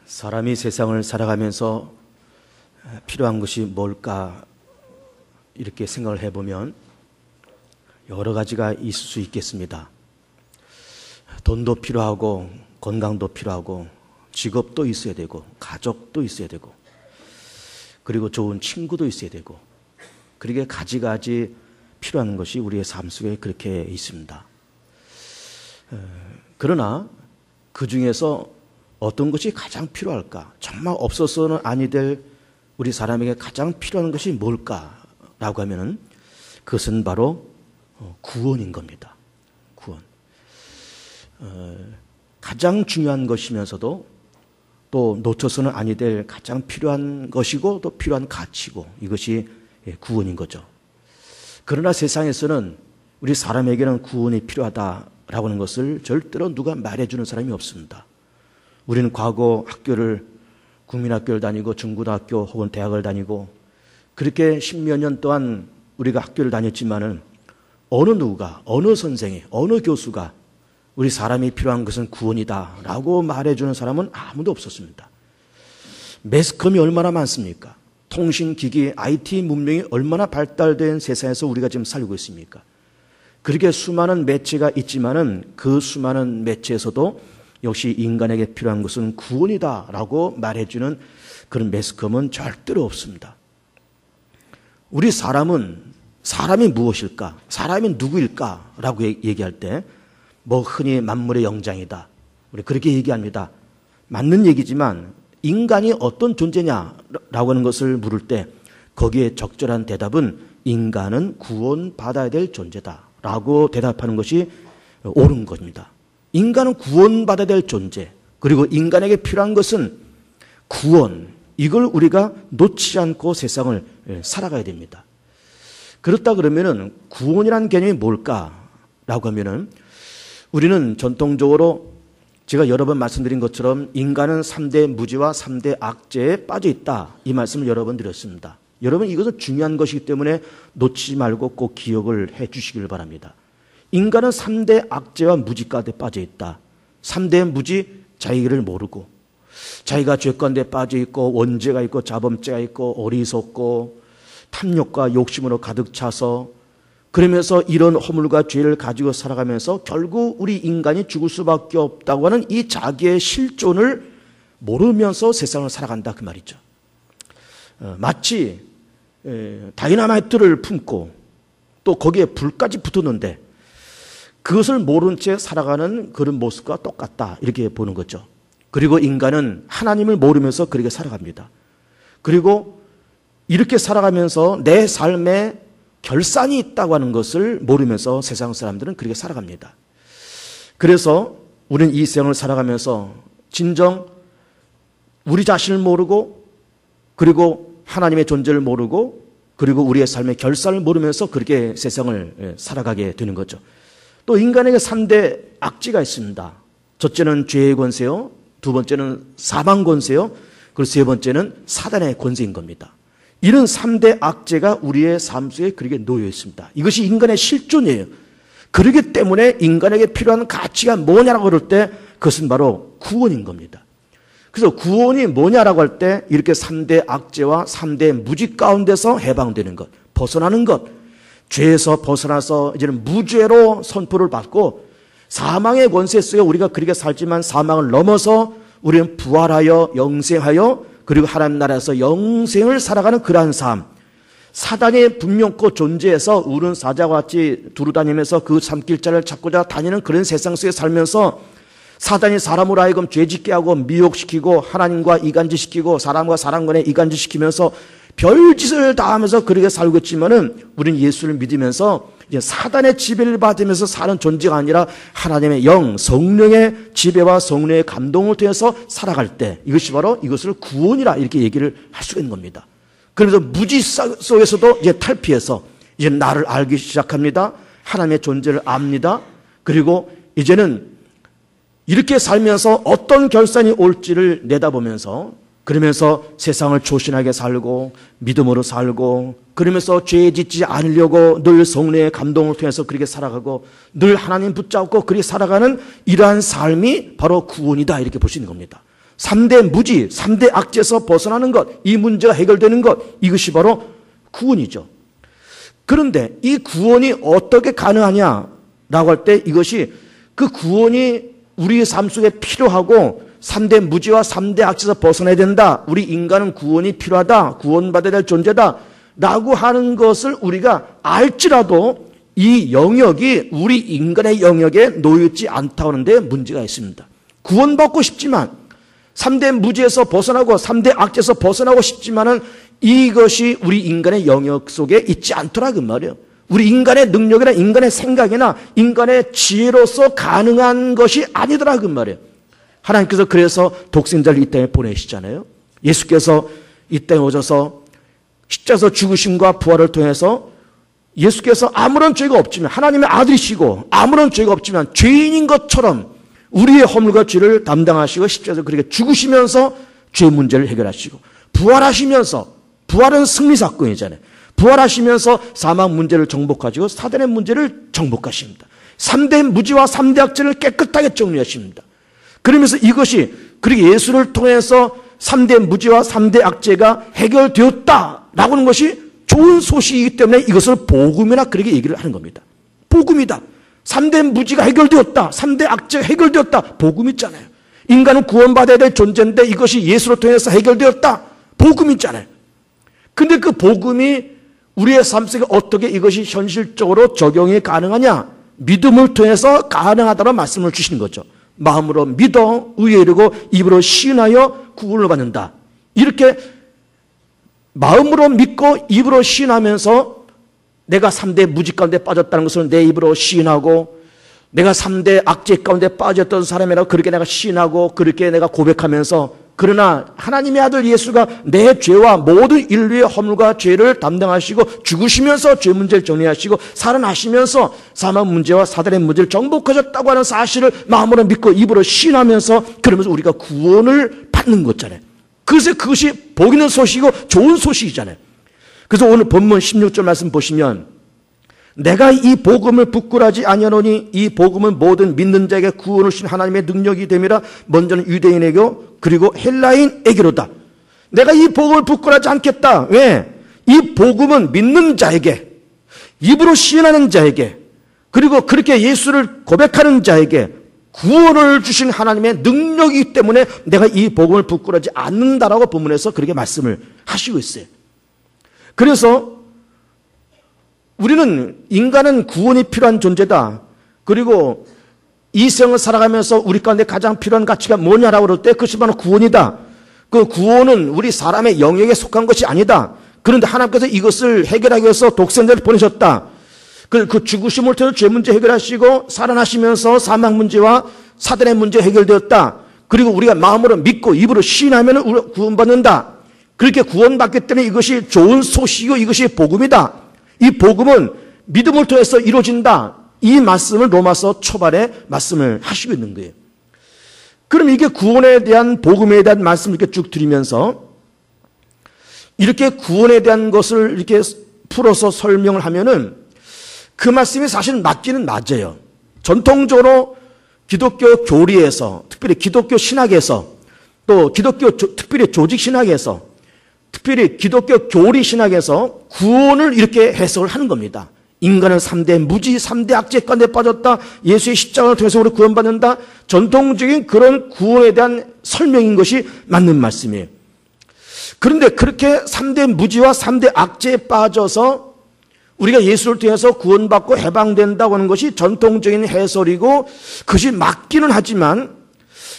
사람이 세상을 살아가면서 필요한 것이 뭘까 이렇게 생각을 해보면 여러 가지가 있을 수 있겠습니다. 돈도 필요하고 건강도 필요하고 직업도 있어야 되고 가족도 있어야 되고 그리고 좋은 친구도 있어야 되고 그렇게 가지가지 필요한 것이 우리의 삶 속에 그렇게 있습니다. 그러나 그 중에서 어떤 것이 가장 필요할까? 정말 없어서는 아니 될 우리 사람에게 가장 필요한 것이 뭘까라고 하면은 그것은 바로 구원인 겁니다. 구원. 가장 중요한 것이면서도 또 놓쳐서는 아니 될 가장 필요한 것이고 또 필요한 가치고 이것이 구원인 거죠. 그러나 세상에서는 우리 사람에게는 구원이 필요하다라고 하는 것을 절대로 누가 말해주는 사람이 없습니다. 우리는 과거 학교를 국민학교를 다니고 중고등학교 혹은 대학을 다니고 그렇게 십몇 년 동안 우리가 학교를 다녔지만은 어느 누가 어느 선생이 어느 교수가 우리 사람이 필요한 것은 구원이다라고 말해주는 사람은 아무도 없었습니다. 매스컴이 얼마나 많습니까? 통신기기, IT 문명이 얼마나 발달된 세상에서 우리가 지금 살고 있습니까? 그렇게 수많은 매체가 있지만은 그 수많은 매체에서도 역시 인간에게 필요한 것은 구원이다라고 말해주는 그런 매스컴은 절대로 없습니다. 우리 사람이 무엇일까? 사람이 누구일까라고 얘기할 때 뭐 흔히 만물의 영장이다. 우리 그렇게 얘기합니다. 맞는 얘기지만 인간이 어떤 존재냐라고 하는 것을 물을 때 거기에 적절한 대답은 인간은 구원받아야 될 존재다라고 대답하는 것이 옳은 겁니다. 인간은 구원받아야 될 존재, 그리고 인간에게 필요한 것은 구원, 이걸 우리가 놓치지 않고 세상을 살아가야 됩니다. 그렇다 그러면은 구원이라는 개념이 뭘까라고 하면은 우리는 전통적으로 제가 여러 번 말씀드린 것처럼 인간은 3대 무지와 3대 악재에 빠져 있다. 이 말씀을 여러 번 드렸습니다. 여러분 이것은 중요한 것이기 때문에 놓치지 말고 꼭 기억을 해 주시길 바랍니다. 인간은 3대 악재와 무지 가운데 빠져 있다. 3대 무지, 자기를 모르고 자기가 죄 가운데 빠져 있고 원죄가 있고 자범죄가 있고 어리석고 탐욕과 욕심으로 가득 차서 그러면서 이런 허물과 죄를 가지고 살아가면서 결국 우리 인간이 죽을 수밖에 없다고 하는 이 자기의 실존을 모르면서 세상을 살아간다 그 말이죠. 마치 다이너마이트를 품고 또 거기에 불까지 붙었는데 그것을 모른 채 살아가는 그런 모습과 똑같다 이렇게 보는 거죠. 그리고 인간은 하나님을 모르면서 그렇게 살아갑니다. 그리고 이렇게 살아가면서 내 삶에 결산이 있다고 하는 것을 모르면서 세상 사람들은 그렇게 살아갑니다. 그래서 우리는 이 세상을 살아가면서 진정 우리 자신을 모르고 그리고 하나님의 존재를 모르고 그리고 우리의 삶의 결산을 모르면서 그렇게 세상을 살아가게 되는 거죠. 또 인간에게 3대 악지가 있습니다. 첫째는 죄의 권세요. 두 번째는 사망 권세요. 그리고 세 번째는 사단의 권세인 겁니다. 이런 3대 악재가 우리의 삶 속에 그렇게 놓여 있습니다. 이것이 인간의 실존이에요. 그렇기 때문에 인간에게 필요한 가치가 뭐냐라고 그럴 때 그것은 바로 구원인 겁니다. 그래서 구원이 뭐냐라고 할 때 이렇게 3대 악재와 3대 무지 가운데서 해방되는 것, 벗어나는 것, 죄에서 벗어나서 이제는 무죄로 선포를 받고 사망의 권세 속에 우리가 그렇게 살지만 사망을 넘어서 우리는 부활하여 영생하여 그리고 하나님 나라에서 영생을 살아가는 그러한 삶. 사단이 분명코 존재해서 우는 사자와 같이 두루다니면서 그 삶길자를 찾고자 다니는 그런 세상 속에 살면서 사단이 사람으로 하여금 죄짓게 하고 미혹시키고 하나님과 이간질시키고 사람과 사람 간에 이간질시키면서 별짓을 다 하면서 그렇게 살고 있지만은 우리는 예수를 믿으면서 이제 사단의 지배를 받으면서 사는 존재가 아니라 하나님의 영, 성령의 지배와 성령의 감동을 통해서 살아갈 때 이것이 바로 이것을 구원이라 이렇게 얘기를 할 수가 있는 겁니다. 그래서 무지 속에서도 이제 탈피해서 이제 나를 알기 시작합니다. 하나님의 존재를 압니다. 그리고 이제는 이렇게 살면서 어떤 결산이 올지를 내다보면서 그러면서 세상을 조신하게 살고 믿음으로 살고 그러면서 죄 짓지 않으려고 늘 성령의 감동을 통해서 그렇게 살아가고 늘 하나님 붙잡고 그렇게 살아가는 이러한 삶이 바로 구원이다 이렇게 볼 수 있는 겁니다. 3대 무지, 3대 악재에서 벗어나는 것, 이 문제가 해결되는 것, 이것이 바로 구원이죠. 그런데 이 구원이 어떻게 가능하냐라고 할 때 이것이 그 구원이 우리의 삶 속에 필요하고 3대 무지와 3대 악재에서 벗어나야 된다. 우리 인간은 구원이 필요하다. 구원받아야 될 존재다. 라고 하는 것을 우리가 알지라도 이 영역이 우리 인간의 영역에 놓여있지 않다고 하는데 문제가 있습니다. 구원받고 싶지만 3대 무지에서 벗어나고 3대 악재에서 벗어나고 싶지만은 이것이 우리 인간의 영역 속에 있지 않더라 그 말이에요. 우리 인간의 능력이나 인간의 생각이나 인간의 지혜로서 가능한 것이 아니더라 그 말이에요. 하나님께서 그래서 독생자를 이 땅에 보내시잖아요. 예수께서 이 땅에 오셔서 십자가에서 죽으심과 부활을 통해서 예수께서 아무런 죄가 없지만 하나님의 아들이시고 아무런 죄가 없지만 죄인인 것처럼 우리의 허물과 죄를 담당하시고 십자가에서 그렇게 죽으시면서 죄 문제를 해결하시고 부활하시면서 부활은 승리 사건이잖아요. 부활하시면서 사망 문제를 정복하시고 사단의 문제를 정복하십니다. 3대 무지와 3대 악재를 깨끗하게 정리하십니다. 그러면서 이것이 그렇게 예수를 통해서 3대 무지와 3대 악재가 해결되었다라고 하는 것이 좋은 소식이기 때문에 이것을 복음이나 그렇게 얘기를 하는 겁니다. 복음이다. 3대 무지가 해결되었다. 3대 악재가 해결되었다. 복음 있잖아요. 인간은 구원받아야 될 존재인데 이것이 예수로 통해서 해결되었다. 복음 있잖아요. 근데 그 복음이 우리의 삶 속에 어떻게 이것이 현실적으로 적용이 가능하냐? 믿음을 통해서 가능하다는 말씀을 주시는 거죠. 마음으로 믿어 의에 이르고 입으로 시인하여 구원을 받는다. 이렇게 마음으로 믿고 입으로 시인하면서 내가 3대 무지 가운데 빠졌다는 것을 내 입으로 시인하고 내가 3대 악재 가운데 빠졌던 사람이라고 그렇게 내가 시인하고 그렇게 내가 고백하면서 그러나 하나님의 아들 예수가 내 죄와 모든 인류의 허물과 죄를 담당하시고 죽으시면서 죄 문제를 정리하시고 살아나시면서 사망 문제와 사단의 문제를 정복하셨다고 하는 사실을 마음으로 믿고 입으로 시인하면서 그러면서 우리가 구원을 받는 거잖아요. 그래서 그것이 복 있는 소식이고 좋은 소식이잖아요. 그래서 오늘 본문 16절 말씀 보시면 내가 이 복음을 부끄러워하지 아니하노니 이 복음은 모든 믿는 자에게 구원을 주신 하나님의 능력이 됨이라 먼저는 유대인에게 그리고 헬라인에게로다. 내가 이 복음을 부끄러워하지 않겠다. 왜? 이 복음은 믿는 자에게 입으로 시인하는 자에게 그리고 그렇게 예수를 고백하는 자에게 구원을 주신 하나님의 능력이기 때문에 내가 이 복음을 부끄러워하지 않는다라고 본문에서 그렇게 말씀을 하시고 있어요. 그래서 우리는 인간은 구원이 필요한 존재다. 그리고 이 생을 살아가면서 우리 가운데 가장 필요한 가치가 뭐냐라고 그럴 때 그것이 바로 구원이다. 그 구원은 우리 사람의 영역에 속한 것이 아니다. 그런데 하나님께서 이것을 해결하기 위해서 독생자를 보내셨다. 그 죽으심을 통해서 죄 문제 해결하시고 살아나시면서 사망 문제와 사단의 문제 해결되었다. 그리고 우리가 마음으로 믿고 입으로 시인하면 우리가 구원받는다. 그렇게 구원받기 때문에 이것이 좋은 소식이고 이것이 복음이다. 이 복음은 믿음을 통해서 이루어진다. 이 말씀을 로마서 초반에 말씀을 하시고 있는 거예요. 그럼 이게 구원에 대한 복음에 대한 말씀을 이렇게 쭉 드리면서 이렇게 구원에 대한 것을 이렇게 풀어서 설명을 하면은 그 말씀이 사실 맞기는 맞아요. 전통적으로 기독교 교리에서 특별히 기독교 신학에서 또 기독교 특별히 조직 신학에서 특별히 기독교 교리 신학에서 구원을 이렇게 해석을 하는 겁니다. 인간은 3대 무지, 3대 악재 가운데 빠졌다. 예수의 십자가를 통해서 우리 구원받는다. 전통적인 그런 구원에 대한 설명인 것이 맞는 말씀이에요. 그런데 그렇게 3대 무지와 3대 악재에 빠져서 우리가 예수를 통해서 구원받고 해방된다고 하는 것이 전통적인 해설이고 그것이 맞기는 하지만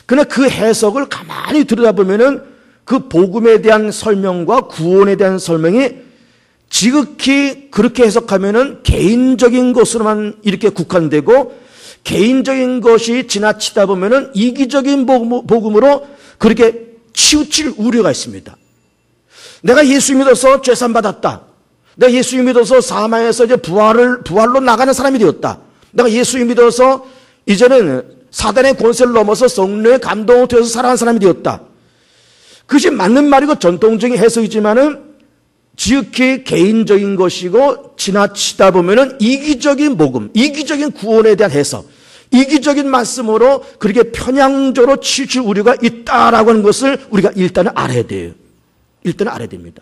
그러나 그 해석을 가만히 들여다보면은 그 복음에 대한 설명과 구원에 대한 설명이 지극히 그렇게 해석하면은 개인적인 것으로만 이렇게 국한되고 개인적인 것이 지나치다 보면은 이기적인 복음으로 그렇게 치우칠 우려가 있습니다. 내가 예수 믿어서 죄산 받았다. 내가 예수 믿어서 사망에서 이제 부활로 나가는 사람이 되었다. 내가 예수 믿어서 이제는 사단의 권세를 넘어서 성령의 감동을 통해서 살아가는 사람이 되었다. 그것이 맞는 말이고 전통적인 해석이지만은 지극히 개인적인 것이고 지나치다 보면은 이기적인 복음, 이기적인 구원에 대한 해석, 이기적인 말씀으로 그렇게 편향적으로 치우칠 우려가 있다라고 하는 것을 우리가 일단은 알아야 돼요. 일단은 알아야 됩니다.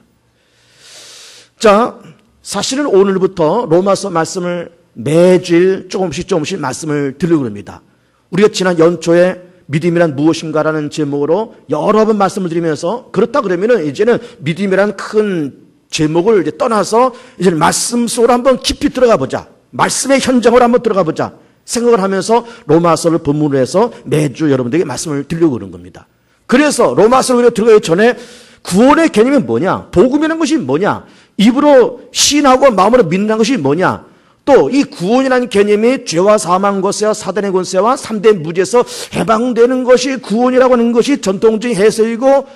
자, 사실은 오늘부터 로마서 말씀을 매주일 조금씩 말씀을 드리려고 합니다. 우리가 지난 연초에 믿음이란 무엇인가라는 제목으로 여러 번 말씀을 드리면서 그렇다 그러면은 이제는 믿음이란 큰 제목을 이제 떠나서 이제는 말씀 속으로 한번 깊이 들어가 보자. 말씀의 현장으로 한번 들어가 보자. 생각을 하면서 로마서를 본문으로 해서 매주 여러분들에게 말씀을 드리려고 그러는 겁니다. 그래서 로마서를 우리가 들어가기 전에 구원의 개념이 뭐냐? 복음이라는 것이 뭐냐? 입으로 시인하고 마음으로 믿는 것이 뭐냐? 또 이 구원이라는 개념이 죄와 사망 권세와 사단의 권세와 3대 무죄에서 해방되는 것이 구원이라고 하는 것이 전통적인 해석이고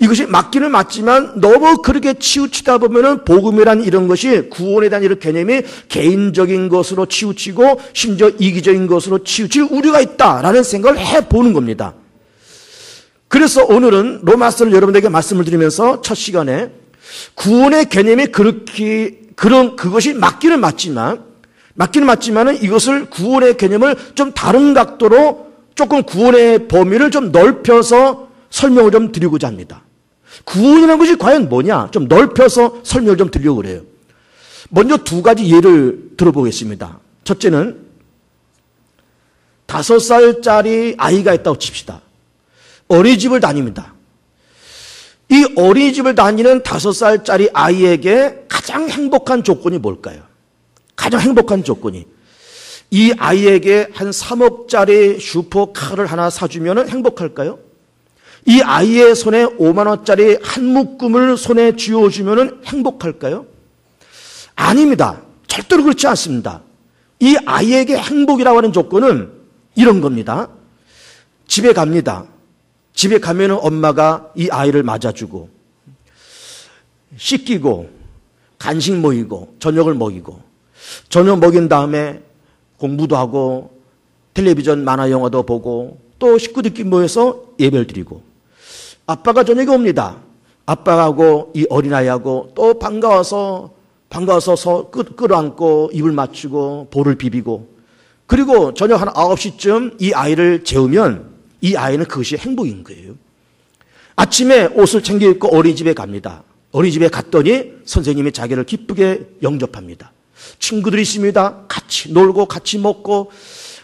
이것이 맞기는 맞지만 너무 그렇게 치우치다 보면은 복음이란 이런 것이 구원에 대한 이런 개념이 개인적인 것으로 치우치고 심지어 이기적인 것으로 치우칠 우려가 있다라는 생각을 해보는 겁니다. 그래서 오늘은 로마서를 여러분들에게 말씀을 드리면서 첫 시간에 구원의 개념이 그것이 맞기는 맞지만은 이것을 구원의 개념을 좀 다른 각도로 조금 구원의 범위를 좀 넓혀서 설명을 좀 드리고자 합니다. 구원이라는 것이 과연 뭐냐? 좀 넓혀서 설명을 좀 드리려고 그래요. 먼저 두 가지 예를 들어보겠습니다. 첫째는 5살짜리 아이가 있다고 칩시다. 어린이집을 다닙니다. 이 어린이집을 다니는 5살짜리 아이에게 가장 행복한 조건이 뭘까요? 가장 행복한 조건이 이 아이에게 한 3억짜리 슈퍼카를 하나 사주면 행복할까요? 이 아이의 손에 5만 원짜리 한 묶음을 손에 쥐어주면 행복할까요? 아닙니다. 절대로 그렇지 않습니다. 이 아이에게 행복이라고 하는 조건은 이런 겁니다. 집에 갑니다. 집에 가면 엄마가 이 아이를 맞아주고 씻기고 간식 먹이고 저녁을 먹이고 저녁 먹인 다음에 공부도 하고 텔레비전 만화 영화도 보고 또 식구들끼리 모여서 예배를 드리고 아빠가 저녁에 옵니다. 아빠하고 이 어린아이하고 또 반가워서 끌어안고 입을 맞추고 볼을 비비고 그리고 저녁 한 9시쯤 이 아이를 재우면 이 아이는 그것이 행복인 거예요. 아침에 옷을 챙겨 입고 어린이집에 갑니다. 어린이집에 갔더니 선생님이 자기를 기쁘게 영접합니다. 친구들이 있습니다. 같이 놀고 같이 먹고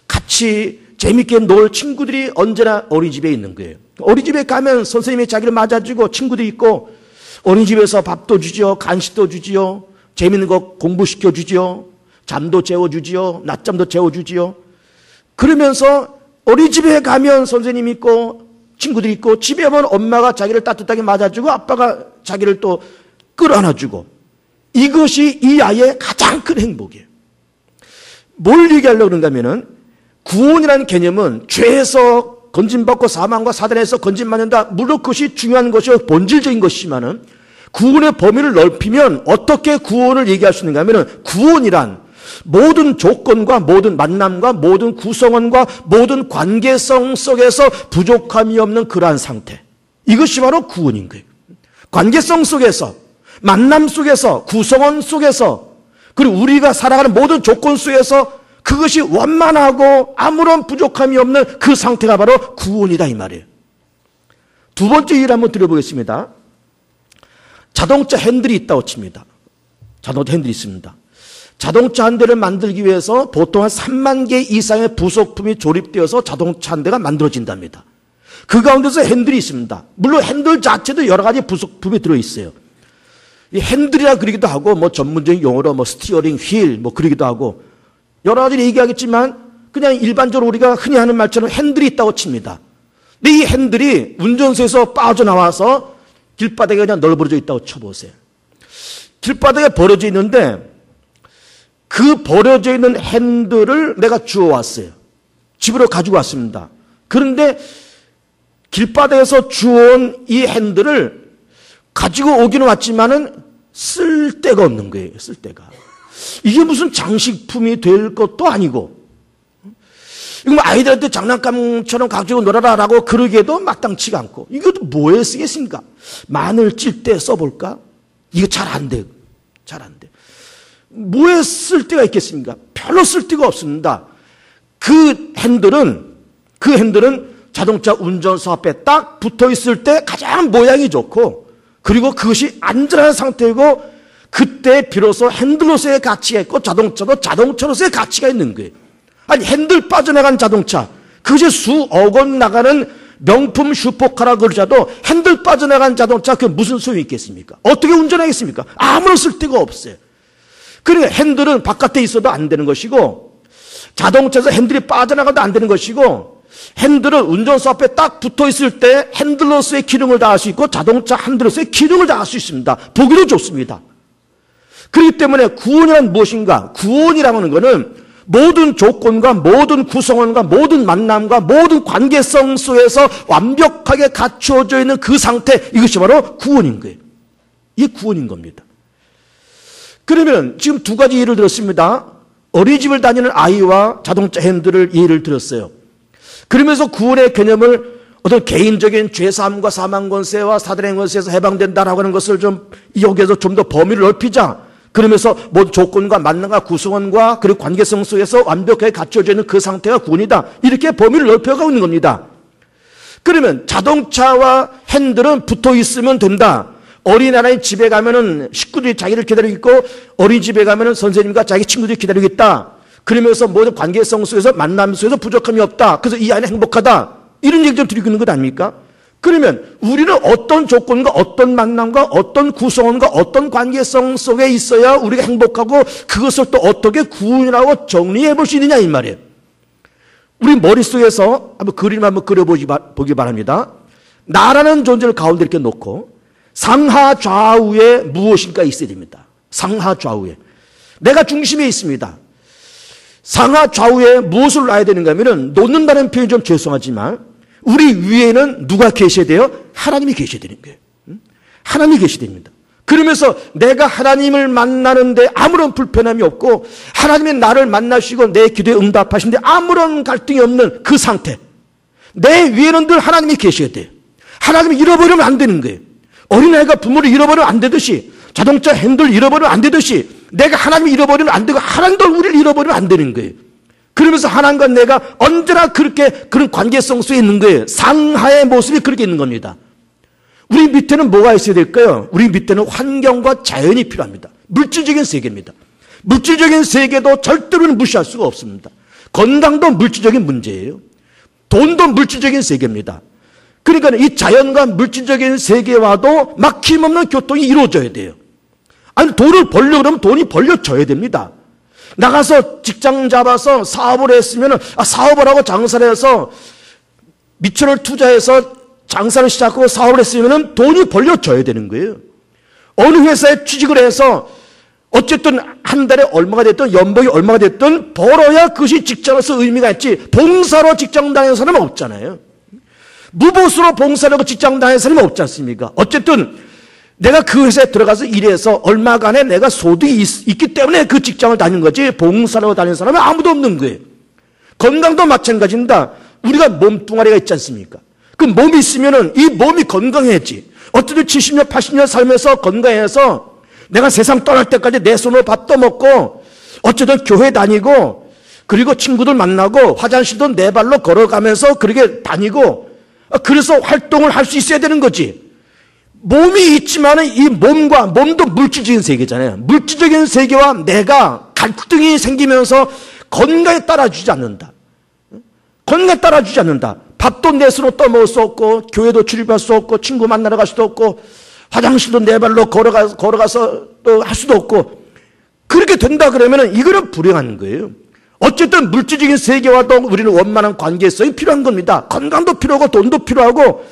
같이 재밌게 놀 친구들이 언제나 어린이집에 있는 거예요. 어린이집에 가면 선생님이 자기를 맞아주고 친구들이 있고 어린이집에서 밥도 주지요. 간식도 주지요. 재밌는 거 공부시켜 주지요. 잠도 재워주지요. 낮잠도 재워주지요. 그러면서 어린이집에 가면 선생님이 있고 친구들이 있고 집에 오면 엄마가 자기를 따뜻하게 맞아주고 아빠가 자기를 또 끌어안아주고 이것이 이 아이의 가장 큰 행복이에요. 뭘 얘기하려고 그런가 하면은 구원이라는 개념은 죄에서 건진받고 사망과 사단에서 건진받는다. 물론 그것이 중요한 것이요 본질적인 것이지만은 구원의 범위를 넓히면 어떻게 구원을 얘기할 수 있는가 하면은 구원이란 모든 조건과 모든 만남과 모든 구성원과 모든 관계성 속에서 부족함이 없는 그러한 상태. 이것이 바로 구원인 거예요. 관계성 속에서, 만남 속에서, 구성원 속에서, 그리고 우리가 살아가는 모든 조건 속에서 그것이 완만하고 아무런 부족함이 없는 그 상태가 바로 구원이다 이 말이에요. 두 번째 예를 한번 드려보겠습니다. 자동차 핸들이 있다고 칩니다. 자동차 핸들이 있습니다. 자동차 한 대를 만들기 위해서 보통 한 3만 개 이상의 부속품이 조립되어서 자동차 한 대가 만들어진답니다. 그 가운데서 핸들이 있습니다. 물론 핸들 자체도 여러 가지 부속품이 들어있어요. 이 핸들이라 그러기도 하고 뭐 전문적인 용어로 뭐 스티어링, 휠 뭐 그러기도 하고 여러 가지를 얘기하겠지만 그냥 일반적으로 우리가 흔히 하는 말처럼 핸들이 있다고 칩니다. 근데 이 핸들이 운전소에서 빠져나와서 길바닥에 그냥 널브러져 있다고 쳐보세요. 길바닥에 버려져 있는데 그 버려져 있는 핸들을 내가 주워왔어요. 집으로 가지고 왔습니다. 그런데 길바닥에서 주워온 이 핸들을 가지고 오기는 왔지만은 쓸 데가 없는 거예요. 쓸 데가. 이게 무슨 장식품이 될 것도 아니고 이거 뭐 아이들한테 장난감처럼 가지고 놀아라라고 그러기에도 마땅치가 않고 이것도 뭐에 쓰겠습니까? 마늘 찔 때 써볼까? 이거 잘 안 돼. 잘 안 돼. 뭐에 쓸 데가 있겠습니까? 별로 쓸 데가 없습니다. 그 핸들은 자동차 운전수 앞에 딱 붙어 있을 때 가장 모양이 좋고, 그리고 그것이 안전한 상태이고, 그때 비로소 핸들로서의 가치가 있고 자동차도 자동차로서의 가치가 있는 거예요. 아니, 핸들 빠져나간 자동차, 그것이 수억 원 나가는 명품 슈퍼카라 그러자도 핸들 빠져나간 자동차, 그게 무슨 소용이 있겠습니까? 어떻게 운전하겠습니까? 아무런 쓸데가 없어요. 그러니까 핸들은 바깥에 있어도 안 되는 것이고, 자동차에서 핸들이 빠져나가도 안 되는 것이고, 핸들은 운전수 앞에 딱 붙어 있을 때 핸들로서의 기능을 다할 수 있고 자동차 핸들로서의 기능을 다할 수 있습니다. 보기도 좋습니다. 그렇기 때문에 구원이란 무엇인가? 구원이라고 하는 것은 모든 조건과 모든 구성원과 모든 만남과 모든 관계성 속에서 완벽하게 갖추어져 있는 그 상태, 이것이 바로 구원인 거예요. 이게 구원인 겁니다. 그러면 지금 두 가지 예를 들었습니다. 어린이집을 다니는 아이와 자동차 핸들을 예를 들었어요. 그러면서 구원의 개념을 어떤 개인적인 죄사함과 사망권세와 사단행권세에서 해방된다라고 하는 것을 좀 여기에서 좀 더 범위를 넓히자. 그러면서 모든 조건과 만남과 구성원과 그리고 관계성 속에서 완벽하게 갖춰져 있는 그 상태가 구원이다. 이렇게 범위를 넓혀가고 있는 겁니다. 그러면 자동차와 핸들은 붙어 있으면 된다. 어린아이 집에 가면은 식구들이 자기를 기다리고 있고, 어린이집에 가면은 선생님과 자기 친구들이 기다리고 있다. 그러면서 모든 관계성 속에서 만남 속에서 부족함이 없다. 그래서 이 아이는 행복하다. 이런 얘기 좀 드리고 있는 것 아닙니까? 그러면 우리는 어떤 조건과 어떤 만남과 어떤 구성원과 어떤 관계성 속에 있어야 우리가 행복하고 그것을 또 어떻게 구원이라고 정리해 볼 수 있느냐 이 말이에요. 우리 머릿속에서 한번 그림 한번 그려보기 바랍니다. 나라는 존재를 가운데 이렇게 놓고 상하 좌우에 무엇인가 있어야 됩니다. 상하 좌우에. 내가 중심에 있습니다. 상하 좌우에 무엇을 놔야 되는가 하면은, 놓는다는 표현이 좀 죄송하지만 우리 위에는 누가 계셔야 돼요? 하나님이 계셔야 되는 거예요. 하나님이 계셔야 됩니다. 그러면서 내가 하나님을 만나는데 아무런 불편함이 없고, 하나님이 나를 만나시고 내 기도에 응답하시는데 아무런 갈등이 없는 그 상태. 내 위에는 늘 하나님이 계셔야 돼요. 하나님이 잃어버리면 안 되는 거예요. 어린아이가 부모를 잃어버리면 안 되듯이, 자동차 핸들 잃어버리면 안 되듯이, 내가 하나님을 잃어버리면 안 되고 하나님도 우리를 잃어버리면 안 되는 거예요. 그러면서 하나님과 내가 언제나 그렇게 그런 관계성 속에 있는 거예요. 상하의 모습이 그렇게 있는 겁니다. 우리 밑에는 뭐가 있어야 될까요? 우리 밑에는 환경과 자연이 필요합니다. 물질적인 세계입니다. 물질적인 세계도 절대로는 무시할 수가 없습니다. 건강도 물질적인 문제예요. 돈도 물질적인 세계입니다. 그러니까 이 자연과 물질적인 세계와도 막힘없는 교통이 이루어져야 돼요. 아니, 돈을 벌려고 그러면 돈이 벌려져야 됩니다. 나가서 직장 잡아서 사업을 했으면, 사업을 하고 장사를 해서 미천을 투자해서 장사를 시작하고 사업을 했으면 돈이 벌려져야 되는 거예요. 어느 회사에 취직을 해서 어쨌든 한 달에 얼마가 됐든 연봉이 얼마가 됐든 벌어야 그것이 직장에서 의미가 있지, 봉사로 직장 다니는 사람은 없잖아요. 무보수로 봉사를 하고 직장 다니는 사람은 없지 않습니까? 어쨌든 내가 그 회사에 들어가서 일해서 얼마간의 내가 소득이 있기 때문에 그 직장을 다니는 거지, 봉사로 다니는 사람은 아무도 없는 거예요. 건강도 마찬가지입니다. 우리가 몸뚱아리가 있지 않습니까? 그 몸이 있으면은 이 몸이 건강해야지. 어쨌든 70년, 80년 살면서 건강해서 내가 세상 떠날 때까지 내 손으로 밥도 먹고, 어쨌든 교회 다니고, 그리고 친구들 만나고, 화장실도 내 발로 걸어가면서 그렇게 다니고, 그래서 활동을 할 수 있어야 되는 거지. 몸이 있지만은 이 몸도 물질적인 세계잖아요. 물질적인 세계와 내가 갈등이 생기면서 건강에 따라주지 않는다. 건강에 따라주지 않는다. 밥도 내 손으로 떠먹을 수 없고, 교회도 출입할 수 없고, 친구 만나러 갈 수도 없고, 화장실도 내 발로 걸어가서 또 할 수도 없고, 그렇게 된다 그러면은 이거는 불행한 거예요. 어쨌든 물질적인 세계와도 우리는 원만한 관계성이 필요한 겁니다. 건강도 필요하고 돈도 필요하고,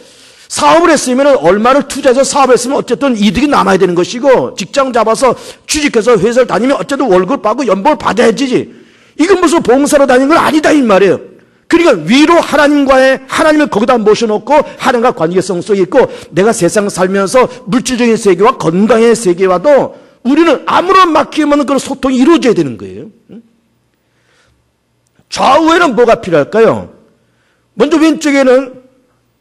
사업을 했으면 얼마를 투자해서 사업을 했으면 어쨌든 이득이 남아야 되는 것이고, 직장 잡아서 취직해서 회사를 다니면 어쨌든 월급 받고 연봉을 받아야지. 이건 무슨 봉사로 다니는 건 아니다 이 말이에요. 그러니까 위로 하나님을 거기다 모셔놓고 하나님과 관계성 속에 있고, 내가 세상 살면서 물질적인 세계와 건강의 세계와도 우리는 아무런 막힘 없는 그런 소통이 이루어져야 되는 거예요. 좌우에는 뭐가 필요할까요? 먼저 왼쪽에는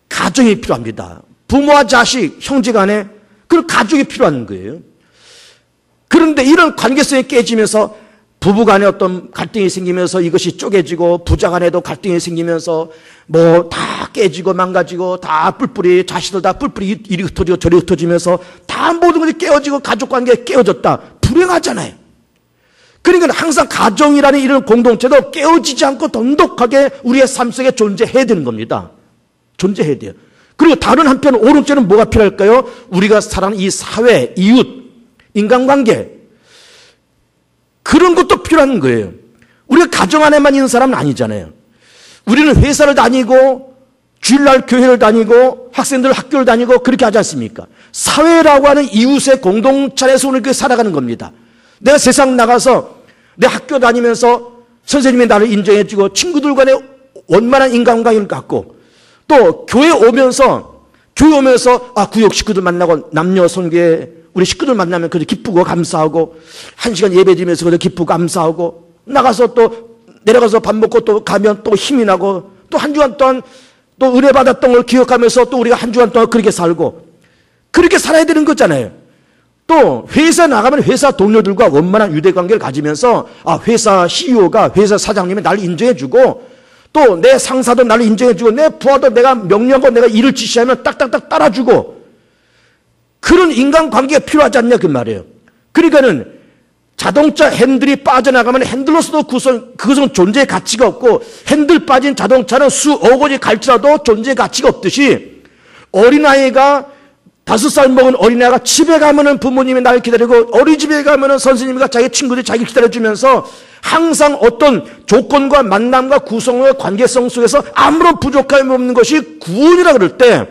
가정이 필요합니다. 부모와 자식, 형제 간에 그런 가족이 필요한 거예요. 그런데 이런 관계성이 깨지면서 부부 간에 어떤 갈등이 생기면서 이것이 쪼개지고 부자 간에도 갈등이 생기면서 뭐 다 깨지고 망가지고 다 뿔뿔이 자식들 다 뿔뿔이 이리 흩어지고 저리 흩어지면서 다 모든 것이 깨어지고 가족관계가 깨어졌다. 불행하잖아요. 그러니까 항상 가정이라는 이런 공동체도 깨어지지 않고 돈독하게 우리의 삶 속에 존재해야 되는 겁니다. 존재해야 돼요. 그리고 다른 한편 오른쪽에는 뭐가 필요할까요? 우리가 살아가는 이 사회, 이웃, 인간관계 그런 것도 필요한 거예요. 우리가 가정 안에만 있는 사람은 아니잖아요. 우리는 회사를 다니고 주일날 교회를 다니고 학생들 학교를 다니고 그렇게 하지 않습니까? 사회라고 하는 이웃의 공동체 안에서 우리가 살아가는 겁니다. 내가 세상 나가서 내 학교 다니면서 선생님이 나를 인정해주고 친구들 간에 원만한 인간관계를 갖고 또 교회 오면서 구역 식구들 만나고 남녀 성교회 우리 식구들 만나면 그래도 기쁘고 감사하고 1시간 예배 드리면서 그래도 기쁘고 감사하고 나가서 또 내려가서 밥 먹고 또 가면 또 힘이 나고 또 한 주간 동안 또 은혜 받았던 걸 기억하면서 또 우리가 한 주간 동안 그렇게 살고 그렇게 살아야 되는 거잖아요. 또 회사 나가면 회사 동료들과 원만한 유대관계를 가지면서 회사 CEO가 회사 사장님이 나를 인정해주고 또 내 상사도 나를 인정해주고 내 부하도 내가 명령하고 내가 일을 지시하면 딱딱딱 따라주고 그런 인간관계가 필요하지 않냐 그 말이에요. 그러니까는 자동차 핸들이 빠져나가면 핸들로서도 그것은 존재의 가치가 없고 핸들 빠진 자동차는 수억 원이 갈지라도 존재의 가치가 없듯이 어린아이가 5살 먹은 어린아이가 집에 가면은 부모님이 나를 기다리고 어린이집에 가면은 선생님과 자기 친구들이 자기 기다려주면서 항상 어떤 조건과 만남과 구성과 관계성 속에서 아무런 부족함이 없는 것이 구원이라 그럴 때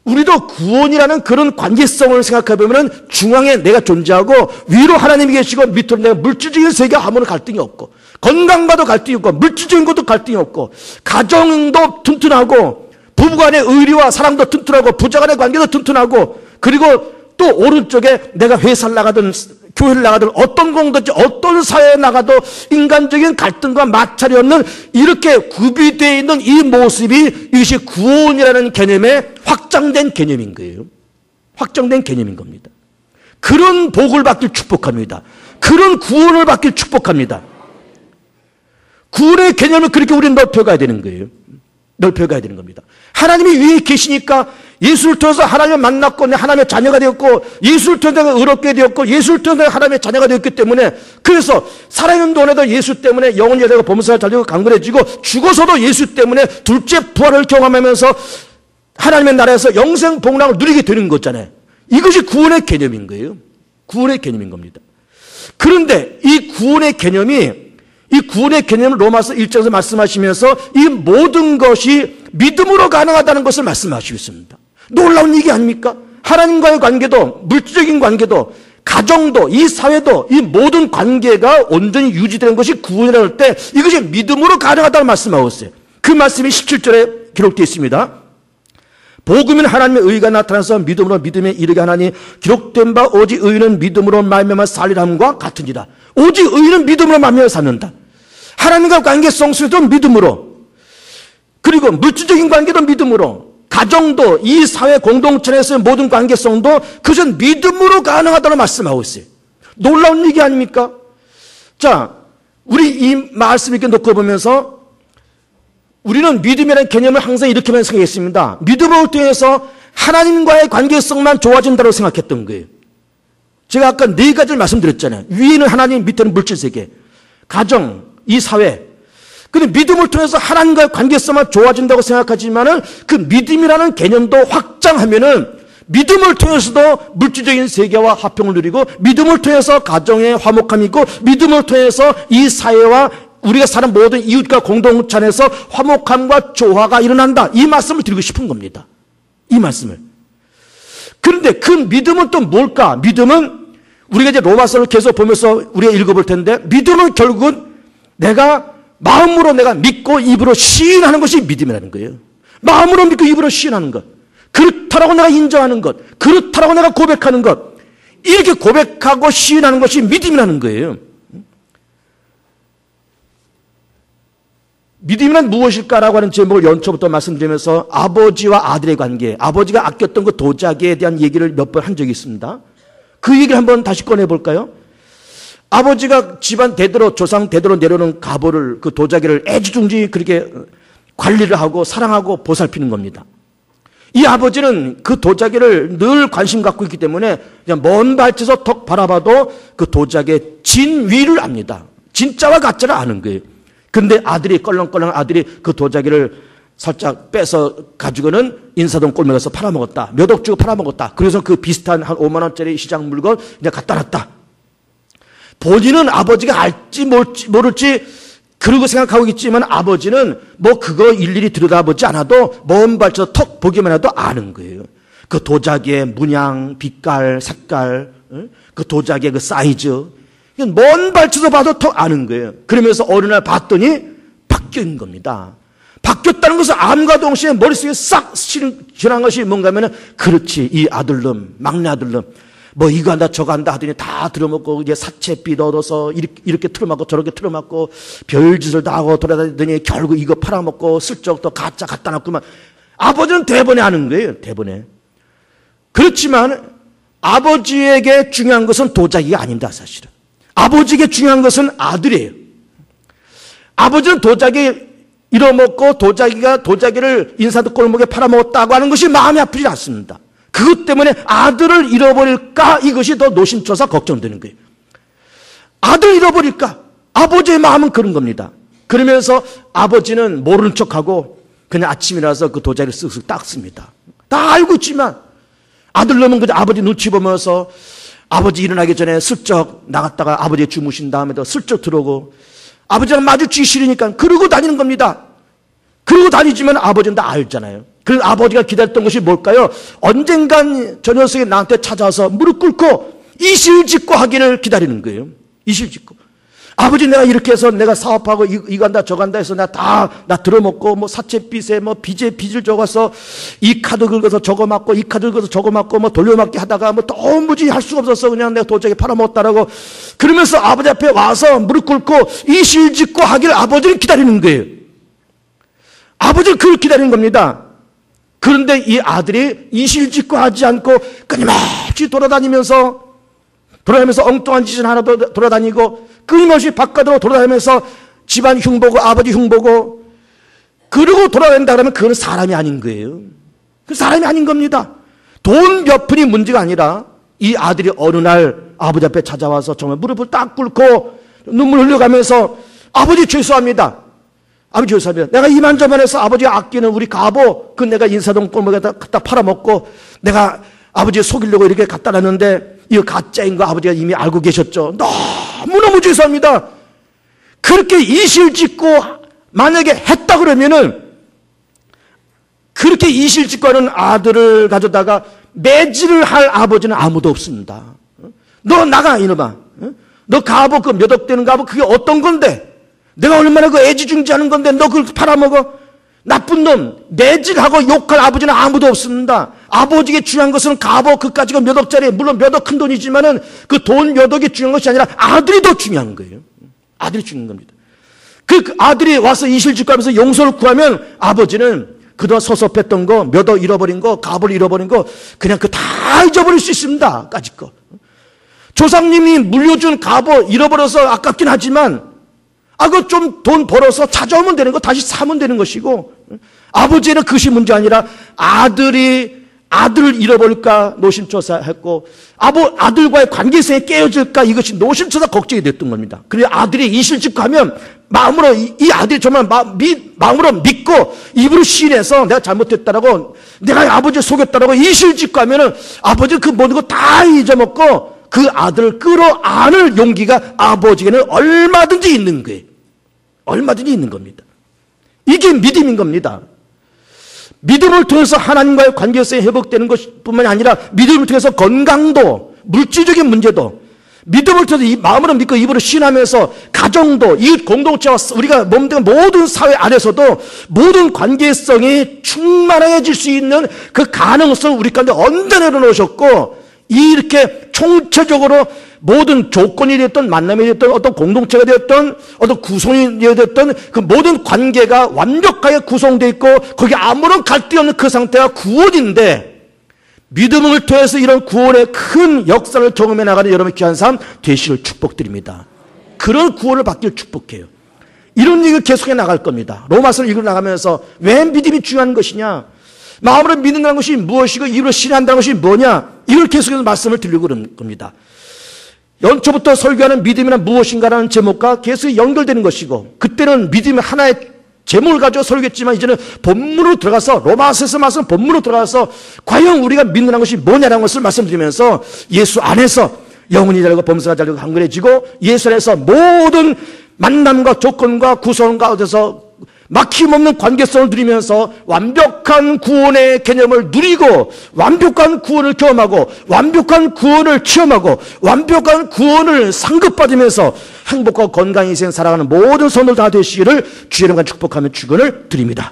우리도 구원이라는 그런 관계성을 생각해보면 중앙에 내가 존재하고 위로 하나님이 계시고 밑으로 내가 물질적인 세계와 아무런 갈등이 없고 건강과도 갈등이 없고 물질적인 것도 갈등이 없고 가정도 튼튼하고 부부간의 의리와 사랑도 튼튼하고 부자간의 관계도 튼튼하고 그리고 또 오른쪽에 내가 회사를 나가든 교회를 나가든 어떤 공동체 어떤 사회에 나가도 인간적인 갈등과 마찰이 없는 이렇게 구비되어 있는 이 모습이 이것이 구원이라는 개념의 확장된 개념인 거예요. 확장된 개념인 겁니다. 그런 복을 받길 축복합니다. 그런 구원을 받길 축복합니다. 구원의 개념을 그렇게 우리는 넓혀가야 되는 거예요. 넓혀가야 되는 겁니다. 하나님이 위에 계시니까 예수를 통해서 하나님을 만났고 하나님의 자녀가 되었고 예수를 통해서 내가 의롭게 되었고 예수를 통해서 내가 하나님의 자녀가 되었기 때문에 그래서 살아있는 동안에도 예수 때문에 영혼이 되고 범사가 잘되고 강건해지고 죽어서도 예수 때문에 둘째 부활을 경험하면서 하나님의 나라에서 영생 복락을 누리게 되는 거잖아요. 이것이 구원의 개념인 거예요. 구원의 개념인 겁니다. 그런데 이 구원의 개념을 로마서 1장에서 말씀하시면서 이 모든 것이 믿음으로 가능하다는 것을 말씀하시고 있습니다. 놀라운 얘기 아닙니까? 하나님과의 관계도 물질적인 관계도 가정도 이 사회도 이 모든 관계가 온전히 유지되는 것이 구원이라고 할 때 이것이 믿음으로 가능하다고 말씀하고 있어요. 그 말씀이 17절에 기록되어 있습니다. 복음은 하나님의 의가 나타나서 믿음으로 믿음에 이르게 하나니 기록된 바 오직 의는 믿음으로 말미암아 살리람과 같으니라. 오직 의는 믿음으로 말미암아 사는다. 하나님과 관계성 속에도 믿음으로 그리고 물질적인 관계도 믿음으로 가정도 이 사회 공동체에서의 모든 관계성도 그것은 믿음으로 가능하다고 말씀하고 있어요. 놀라운 얘기 아닙니까? 자, 우리 이 말씀 이렇게 놓고 보면서 우리는 믿음이라는 개념을 항상 이렇게만 생각했습니다. 믿음을 통해서 하나님과의 관계성만 좋아진다고 생각했던 거예요. 제가 아까 4가지를 말씀드렸잖아요. 위에는 하나님, 밑에는 물질세계, 가정, 이 사회. 근데 믿음을 통해서 하나님과의 관계성만 좋아진다고 생각하지만은 그 믿음이라는 개념도 확장하면은 믿음을 통해서도 물질적인 세계와 화평을 누리고 믿음을 통해서 가정의 화목함이 있고 믿음을 통해서 이 사회와 우리가 사는 모든 이웃과 공동체 안에서 화목함과 조화가 일어난다. 이 말씀을 드리고 싶은 겁니다. 이 말씀을. 그런데 그 믿음은 또 뭘까? 믿음은 우리가 이제 로마서를 계속 보면서 우리가 읽어볼 텐데 믿음은 결국은 내가 마음으로 내가 믿고 입으로 시인하는 것이 믿음이라는 거예요. 마음으로 믿고 입으로 시인하는 것. 그렇다라고 내가 인정하는 것. 그렇다라고 내가 고백하는 것. 이렇게 고백하고 시인하는 것이 믿음이라는 거예요. 믿음이란 무엇일까라고 하는 제목을 연초부터 말씀드리면서 아버지와 아들의 관계, 아버지가 아꼈던 그 도자기에 대한 얘기를 몇 번 한 적이 있습니다. 그 얘기를 한번 다시 꺼내볼까요? 아버지가 집안 대대로 조상 대대로 내려오는 가보를 그 도자기를 애지중지 그렇게 관리를 하고 사랑하고 보살피는 겁니다. 이 아버지는 그 도자기를 늘 관심 갖고 있기 때문에 그냥 먼 발치에서 턱 바라봐도 그 도자기의 진위를 압니다. 진짜와 가짜를 아는 거예요. 근데 아들이 껄렁껄렁 아들이 그 도자기를 살짝 빼서 가지고는 인사동 골목에 가서 팔아먹었다. 몇 억 주고 팔아먹었다. 그래서 그 비슷한 한 5만 원짜리 시장 물건 이제 갖다 놨다. 본인은 아버지가 알지 모를지 그러고 생각하고 있지만 아버지는 뭐 그거 일일이 들여다보지 않아도 먼 발치에서 턱 보기만 해도 아는 거예요. 그 도자기의 문양, 빛깔, 색깔, 그 도자기의 그 사이즈. 먼 발치에서 봐도 턱 아는 거예요. 그러면서 어느 날 봤더니 바뀌어 있는 겁니다. 바뀌었다는 것은 암과 동시에 머릿속에 싹 지난 것이 뭔가 하면은 그렇지 이 아들놈 막내 아들놈 뭐 이거 한다 저거 한다 하더니 다 들어먹고 이제 사채빚 얻어서 이렇게 틀어맞고 저렇게 틀어맞고 별짓을 다 하고 돌아다니더니 결국 이거 팔아먹고 슬쩍 또 가짜 갖다 놨구만. 아버지는 대번에 아는 거예요. 대번에. 그렇지만 아버지에게 중요한 것은 도자기가 아닙니다. 사실은. 아버지에게 중요한 것은 아들이에요. 아버지는 도자기 잃어먹고 도자기를 인사동 골목에 팔아먹었다고 하는 것이 마음이 아프지 않습니다. 그것 때문에 아들을 잃어버릴까 이것이 더 노심초사 걱정되는 거예요. 아들 잃어버릴까? 아버지의 마음은 그런 겁니다. 그러면서 아버지는 모르는 척하고 그냥 아침에 일어나서 그 도자기를 쓱쓱 닦습니다. 다 알고 있지만 아들놈은 그냥 아버지 눈치 보면서 아버지 일어나기 전에 슬쩍 나갔다가 아버지 주무신 다음에도 슬쩍 들어오고 아버지랑 마주치기 싫으니까 그러고 다니는 겁니다. 그러고 다니지만 아버지는 다 알잖아요. 그래서 아버지가 기다렸던 것이 뭘까요? 언젠간 저 녀석이 나한테 찾아와서 무릎 꿇고 이실직고 하기를 기다리는 거예요. 이실직고. 아버지 내가 이렇게 해서 내가 사업하고 이거 한다 저거 한다 해서 나 들어먹고 뭐 사채빚에 뭐 빚을 적어서 이 카드 긁어서 저거 맞고 이 카드 긁어서 저거 맞고 뭐 돌려막기 하다가 뭐 도무지 할 수가 없어서 그냥 내가 도저히 팔아먹었다라고 그러면서 아버지 앞에 와서 무릎 꿇고 이실직고 하기를 아버지는 기다리는 거예요. 아버지는 그걸 기다리는 겁니다. 그런데 이 아들이 이실직고 하지 않고 끊임없이 돌아다니면서 엉뚱한 짓을 하나 돌아다니고 끊임없이 바깥으로 돌아다니면서 집안 흉보고 아버지 흉보고 그러고 돌아다닌다 그러면 그건 사람이 아닌 거예요. 그 사람이 아닌 겁니다. 돈 몇 푼이 문제가 아니라 이 아들이 어느 날 아버지 앞에 찾아와서 정말 무릎을 딱 꿇고 눈물 흘려가면서 아버지 죄송합니다. 아버지 죄송합니다. 내가 이만저만해서 아버지가 아끼는 우리 가보 그 내가 인사동 골목에다 갖다 팔아먹고 내가 아버지 속이려고 이렇게 갖다 놨는데 이거 가짜인 거 아버지가 이미 알고 계셨죠. 너무너무 죄송합니다. 그렇게 이실직고 만약에 했다 그러면은 그렇게 이실직고 하는 아들을 가져다가 매질을 할 아버지는 아무도 없습니다. 너 나가 이놈아. 너 가보 그 몇 억 되는 가보 그게 어떤 건데? 내가 얼마나 그 애지중지하는 건데 너 그걸 팔아먹어? 나쁜 놈, 매질하고 욕할 아버지는 아무도 없습니다. 아버지에게 중요한 것은 가보 그까지가 몇 억짜리, 물론 몇 억 큰 돈이지만은 그 돈 몇 억이 중요한 것이 아니라 아들이 더 중요한 거예요. 아들이 중요한 겁니다. 그 아들이 와서 이실직고 하면서 용서를 구하면 아버지는 그동안 섭섭했던 거, 몇 억 잃어버린 거, 가보를 잃어버린 거 그냥 그 다 잊어버릴 수 있습니다. 까짓 거. 조상님이 물려준 가보 잃어버려서 아깝긴 하지만 그거 좀 돈 벌어서 찾아오면 되는 거 다시 사면 되는 것이고 아버지는 그것이 문제 아니라 아들을 잃어버릴까 노심초사했고 아들과의 관계성이 깨어질까 이것이 노심초사 걱정이 됐던 겁니다. 그래서 아들이 이실직고 하면 마음으로 이 아들이 정말 마음으로 믿고 입으로 시인해서 내가 잘못했다라고 내가 아버지를 속였다라고 이실직고 하면은 아버지는 그 모든 거 다 잊어먹고 그 아들을 끌어안을 용기가 아버지에게는 얼마든지 있는 거예요. 얼마든지 있는 겁니다. 이게 믿음인 겁니다. 믿음을 통해서 하나님과의 관계성이 회복되는 것뿐만이 아니라 믿음을 통해서 건강도 물질적인 문제도 믿음을 통해서 이 마음으로 믿고 입으로 신하면서 가정도 이웃 공동체와 우리가 몸된 모든 사회 안에서도 모든 관계성이 충만해질 수 있는 그 가능성을 우리 가운데 언제나 내려놓으셨고 이렇게 총체적으로 모든 조건이 되었던 만남이 되었던 어떤 공동체가 되었던 어떤 구성이 되었던 그 모든 관계가 완벽하게 구성되어 있고 거기에 아무런 갈등이 없는 그 상태가 구원인데 믿음을 통해서 이런 구원의 큰 역사를 경험해 나가는 여러분의 귀한 삶 되시길 축복드립니다. 그런 구원을 받기를 축복해요. 이런 얘기를 계속해 나갈 겁니다. 로마서를 읽어 나가면서 왜 믿음이 중요한 것이냐, 마음으로 믿는다는 것이 무엇이고 입으로 신뢰한다는 것이 뭐냐, 이걸 계속해서 말씀을 드리려고 그런 겁니다. 연초부터 설교하는 믿음이란 무엇인가라는 제목과 계속 연결되는 것이고, 그때는 믿음의 하나의 제목을 가지고 설교했지만 이제는 본문으로 들어가서, 로마서에서 말씀 본문으로 들어가서 과연 우리가 믿는다는 것이 뭐냐라는 것을 말씀드리면서 예수 안에서 영혼이 잘고 범사가 잘고 강건해지고, 예수 안에서 모든 만남과 조건과 구성과 어디서 막힘없는 관계성을 누리면서 완벽한 구원의 개념을 누리고, 완벽한 구원을 경험하고, 완벽한 구원을 체험하고, 완벽한 구원을 상급받으면서 행복과 건강한 인생 살아가는 모든 성도들 다 되시기를 주의 이름과 축복하며 축원을 드립니다.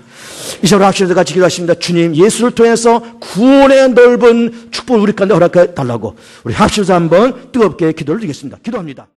이 시간 합시다. 같이 기도하십니다. 주님, 예수를 통해서 구원의 넓은 축복을 우리 가운데 허락해 달라고 우리 합시다. 한번 뜨겁게 기도를 드리겠습니다. 기도합니다.